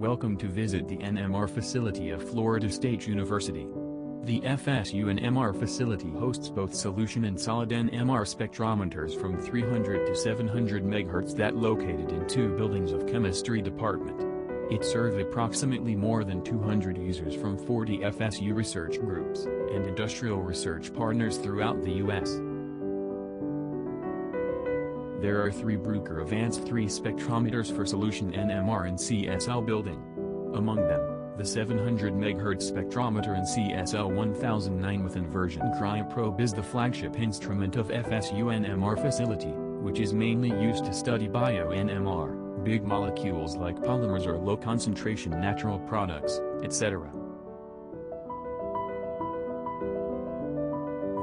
Welcome to visit the NMR facility of Florida State University. The FSU NMR facility hosts both solution and solid NMR spectrometers from 300 to 700 MHz that located in two buildings of chemistry department. It serves approximately more than 200 users from 40 FSU research groups and industrial research partners throughout the U.S. There are three Bruker Advanced 3 spectrometers for solution NMR and CSL building. Among them, the 700 MHz spectrometer and CSL 1009 with inversion cryo-probe is the flagship instrument of FSU NMR facility, which is mainly used to study bio-NMR, big molecules like polymers or low-concentration natural products, etc.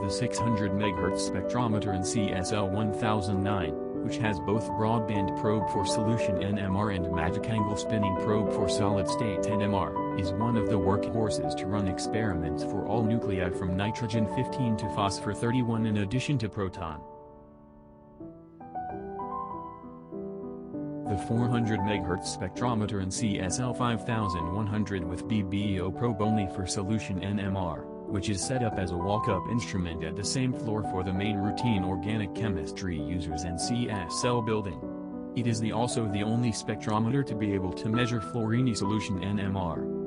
The 600 MHz spectrometer and CSL 1009, which has both broadband probe for solution NMR and magic angle spinning probe for solid-state NMR, is one of the workhorses to run experiments for all nuclei from nitrogen-15 to phosphor-31 in addition to proton. The 400 MHz spectrometer and CSL 5100 with BBO probe only for solution NMR, which is set up as a walk-up instrument at the same floor for the main routine organic chemistry users and CSL building. It is also the only spectrometer to be able to measure fluorine solution NMR.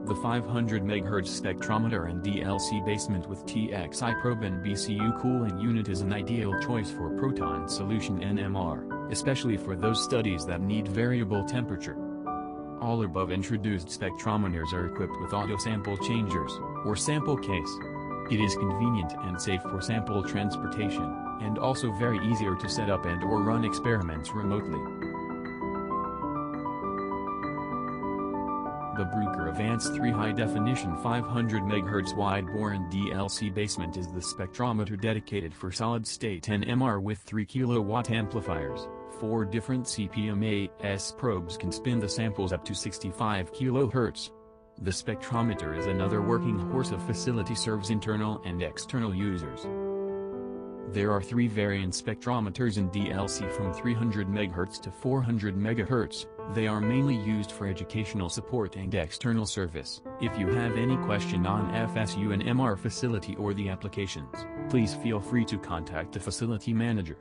The 500 MHz spectrometer and DLC basement with TXI probe and BCU cooling unit is an ideal choice for proton solution NMR, especially for those studies that need variable temperature. All above introduced spectrometers are equipped with auto sample changers, or sample case. It is convenient and safe for sample transportation, and also very easier to set up and or run experiments remotely. The Bruker Advanced 3 high-definition 500 MHz wide-bore and DLC basement is the spectrometer dedicated for solid-state NMR with 3 kW amplifiers. 4 different CPMAS probes can spin the samples up to 65 kHz. The spectrometer is another working horse of facility, serves internal and external users. There are 3 Varian spectrometers in DLC from 300 MHz to 400 MHz. They are mainly used for educational support and external service. If you have any question on FSU NMR facility or the applications, please feel free to contact the facility manager.